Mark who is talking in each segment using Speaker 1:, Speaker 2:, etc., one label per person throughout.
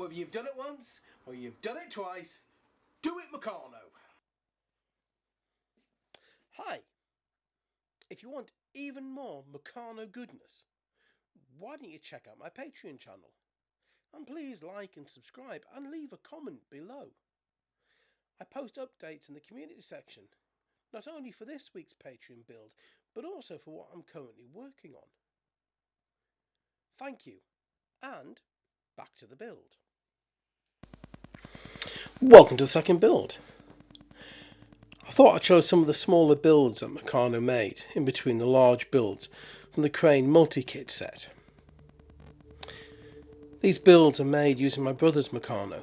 Speaker 1: Whether you've done it once or you've done it twice, do it Meccano. Hi. If you want even more Meccano goodness, why don't you check out my Patreon channel? And please like and subscribe and leave a comment below. I post updates in the community section, not only for this week's Patreon build, but also for what I'm currently working on. Thank you, and back to the build. Welcome to the second build. I thought I'd show some of the smaller builds that Meccano made in between the large builds from the Crane multi-kit set. These builds are made using my brother's Meccano.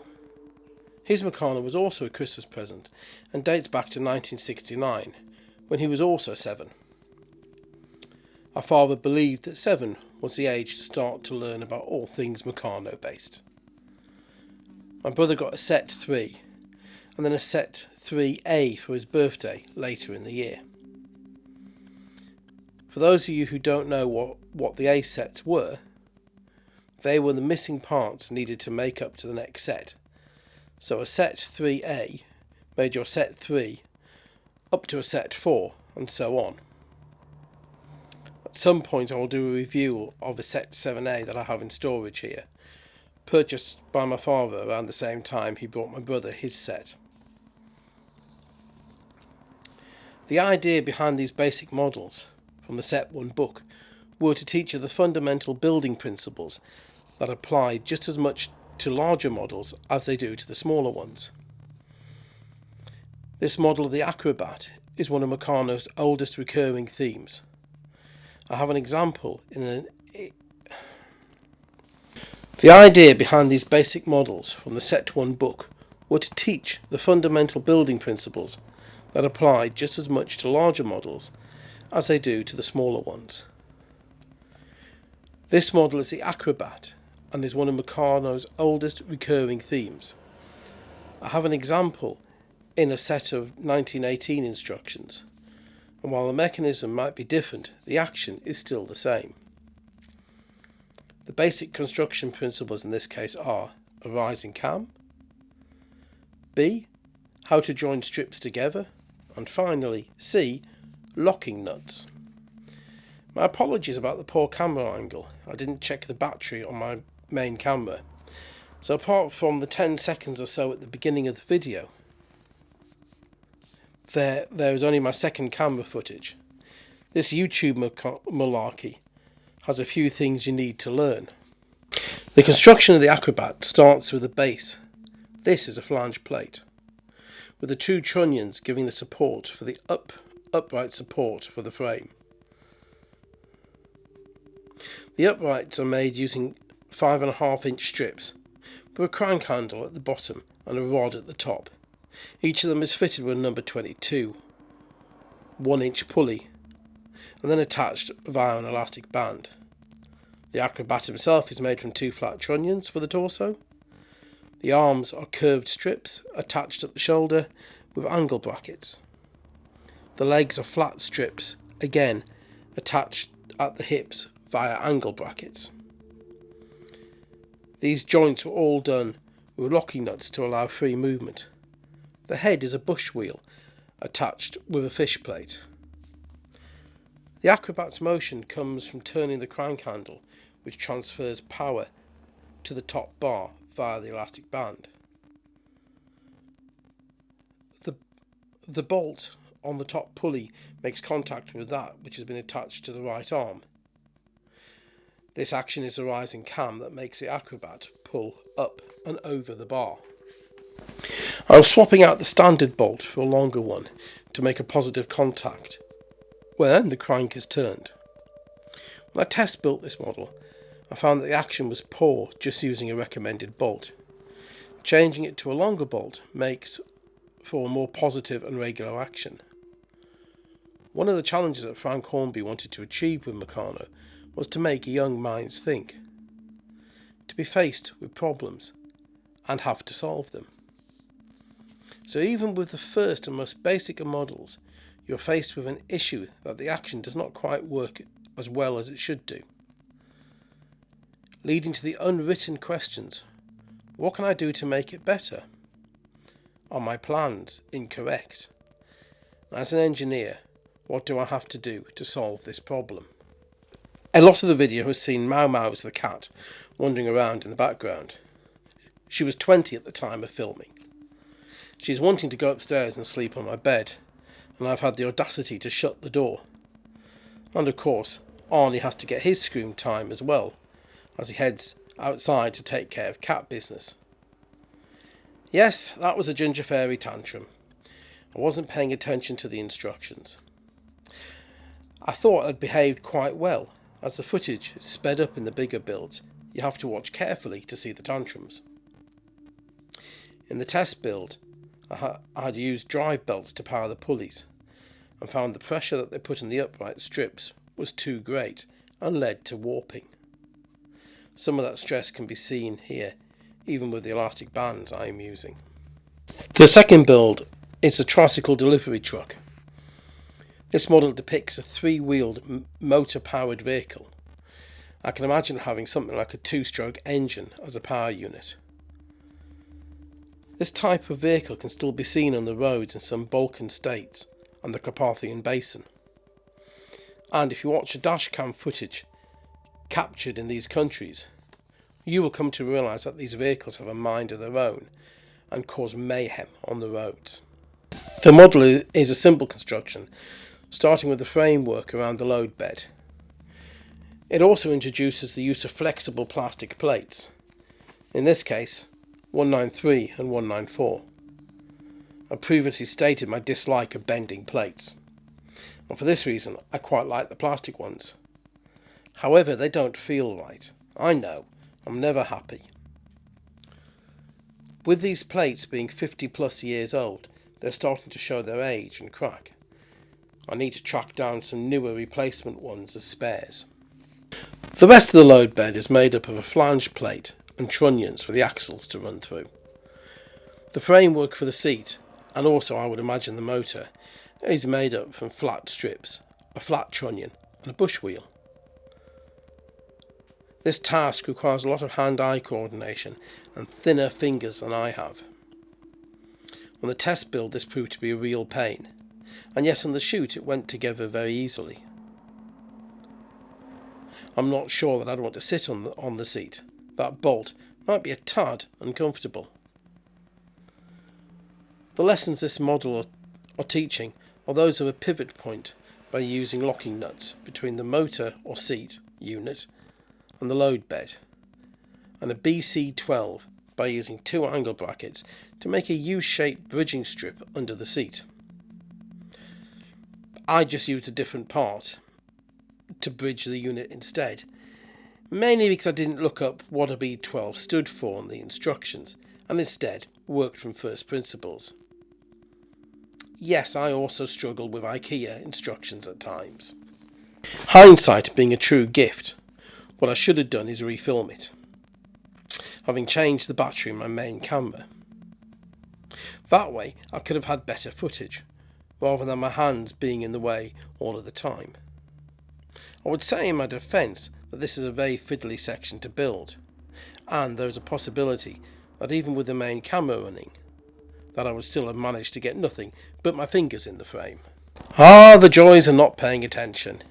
Speaker 1: His Meccano was also a Christmas present and dates back to 1969, when he was also 7. Our father believed that 7 was the age to start to learn about all things Meccano based. My brother got a set 3 and then a set 3A for his birthday later in the year. For those of you who don't know what the A sets were, they were the missing parts needed to make up to the next set. So a set 3A made your set 3 up to a set 4 and so on. At some point I will do a review of a set 7A that I have in storage here, purchased by my father around the same time he brought my brother his set. The idea behind these basic models from the set 1 book were to teach you the fundamental building principles that apply just as much to larger models as they do to the smaller ones. This model of the acrobat is one of Meccano's oldest recurring themes. I have an example The idea behind these basic models from the set 1 book were to teach the fundamental building principles that apply just as much to larger models as they do to the smaller ones. This model is the acrobat and is one of Meccano's oldest recurring themes. I have an example in a set of 1918 instructions, and while the mechanism might be different, the action is still the same. The basic construction principles in this case are a rising cam, B, how to join strips together, and finally C, locking nuts. My apologies about the poor camera angle. I didn't check the battery on my main camera, so apart from the 10 seconds or so at the beginning of the video, there is only my second camera footage. This YouTube malarkey has a few things you need to learn. The construction of the acrobat starts with a base. This is a flange plate, with the 2 trunnions giving the support for the upright support for the frame. The uprights are made using 5.5-inch strips, with a crank handle at the bottom and a rod at the top. Each of them is fitted with a number 22 1-inch pulley, and then attached via an elastic band. The acrobat himself is made from 2 flat trunnions for the torso. The arms are curved strips attached at the shoulder with angle brackets. The legs are flat strips, again attached at the hips via angle brackets. These joints were all done with locking nuts to allow free movement. The head is a bush wheel attached with a fish plate. The acrobat's motion comes from turning the crank handle, which transfers power to the top bar via the elastic band. The bolt on the top pulley makes contact with that which has been attached to the right arm. This action is the rising cam that makes the acrobat pull up and over the bar. I'm swapping out the standard bolt for a longer one to make a positive contact when the crank is turned. When I test built this model, I found that the action was poor just using a recommended bolt. Changing it to a longer bolt makes for a more positive and regular action. One of the challenges that Frank Hornby wanted to achieve with Meccano was to make young minds think, to be faced with problems and have to solve them. So even with the first and most basic of models, you're faced with an issue that the action does not quite work as well as it should do, leading to the unwritten questions: What can I do to make it better? Are my plans incorrect? As an engineer, what do I have to do to solve this problem? A lot of the video has seen Mau Mau's the cat wandering around in the background. She was 20 at the time of filming. She's wanting to go upstairs and sleep on my bed, and I've had the audacity to shut the door. And of course, Arnie has to get his screen time as well, as he heads outside to take care of cat business. Yes, that was a ginger fairy tantrum. I wasn't paying attention to the instructions. I thought I'd behaved quite well. As the footage is sped up in the bigger builds, you have to watch carefully to see the tantrums. In the test build, I had used drive belts to power the pulleys, and found the pressure that they put in the upright strips was too great and led to warping. Some of that stress can be seen here, even with the elastic bands I am using. The second build is a tricycle delivery truck. This model depicts a three-wheeled motor-powered vehicle. I can imagine having something like a two-stroke engine as a power unit. This type of vehicle can still be seen on the roads in some Balkan states and the Carpathian Basin. And if you watch the dashcam footage captured in these countries, you will come to realise that these vehicles have a mind of their own and cause mayhem on the roads. The model is a simple construction, starting with the framework around the load bed. It also introduces the use of flexible plastic plates, in this case 193 and 194. I previously stated my dislike of bending plates, and for this reason I quite like the plastic ones. However, they don't feel right. I know, I'm never happy. With these plates being 50 plus years old, they're starting to show their age and crack. I need to track down some newer replacement ones as spares. The rest of the load bed is made up of a flange plate and trunnions for the axles to run through. The framework for the seat, and also I would imagine the motor, is made up from flat strips, a flat trunnion and a bush wheel. This task requires a lot of hand-eye coordination and thinner fingers than I have. On the test build this proved to be a real pain, and yet on the shoot it went together very easily. I'm not sure that I'd want to sit on the seat. That bolt might be a tad uncomfortable. The lessons this model are teaching are those of a pivot point by using locking nuts between the motor or seat unit and the load bed, and a BC12 by using two angle brackets to make a U-shaped bridging strip under the seat. I just used a different part to bridge the unit instead, mainly because I didn't look up what a B12 stood for in the instructions and instead worked from first principles. Yes, I also struggle with IKEA instructions at times. Hindsight being a true gift, what I should have done is refilm it, having changed the battery in my main camera. That way I could have had better footage, rather than my hands being in the way all of the time. I would say in my defence that this is a very fiddly section to build, and there is a possibility that even with the main camera running, that I would still have managed to get nothing but my fingers in the frame. Ah, the joys of not paying attention.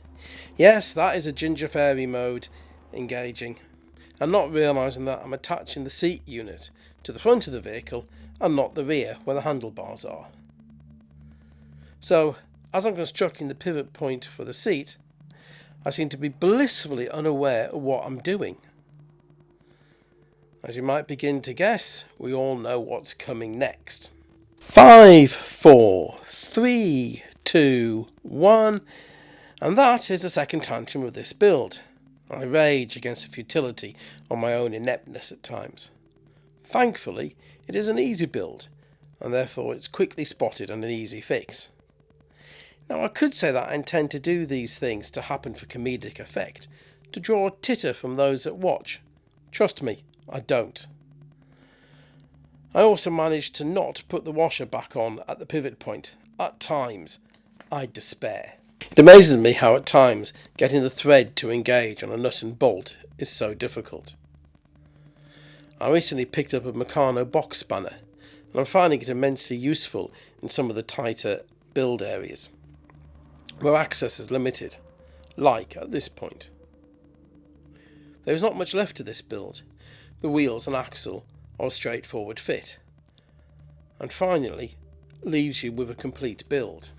Speaker 1: Yes, that is a ginger fairy mode engaging, and not realising that I'm attaching the seat unit to the front of the vehicle and not the rear where the handlebars are. So, as I'm constructing the pivot point for the seat, I seem to be blissfully unaware of what I'm doing. As you might begin to guess, we all know what's coming next. 5, 4, 3, 2, 1, and that is the second tantrum of this build. I rage against the futility of my own ineptness at times. Thankfully, it is an easy build, and therefore it's quickly spotted and an easy fix. Now I could say that I intend to do these things to happen for comedic effect, to draw titter from those that watch. Trust me, I don't. I also managed to not put the washer back on at the pivot point. At times, I despair. It amazes me how at times getting the thread to engage on a nut and bolt is so difficult. I recently picked up a Meccano box spanner, and I'm finding it immensely useful in some of the tighter build areas where access is limited, like at this point. There is not much left to this build. The wheels and axle are a straightforward fit, and finally leaves you with a complete build.